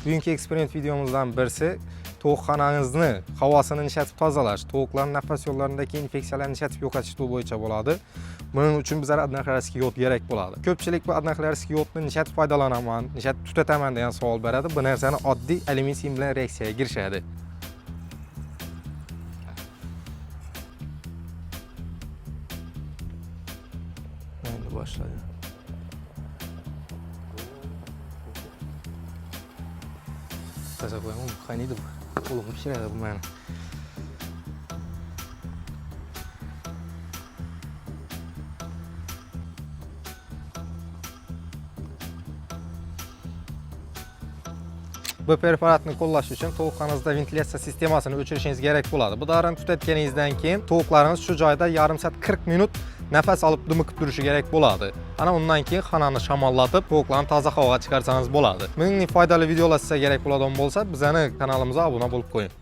Bugünkü eksperiment videomuzdan birisi tovuqxonangizni havosini nishatib tozalash, tovuqlarning nafas yo'llaridagi infeksiyalarni nishatib yo'qotish bo'yicha bo'ladi. Buning uchun bizga adnaqlariskiy yod kerak bo'ladi. Ko'pchilik bu adnaqlariskiy yodni nishatib foydalanaman, nishatib tutataman degan savol beradi. Bu narsani oddiy alyumin bilan reaksiyaga kirishadi. Endi boshladi. Taza qo'yaman, qaynaydi bu. Qo'lim pishiradi bu meni. Bu preparatni qo'llash uchun tovuqxonangizda ventilyatsiya sistemasini o'chirishingiz kerak bo'ladi. Bu dorini tutatganingizdan keyin tovuqlaringiz shu joyda yarim soat 40 minut nafas olib dimiqib turishi kerak bo'ladi. Ana undan keyin xonani shamollatib, tovuqlarni toza havoga chiqarsangiz bo'ladi. Buning foydali videolar sizga kerak bo'ladigan bo'lsa, bizning kanalimizga obuna bo'lib qo'ying.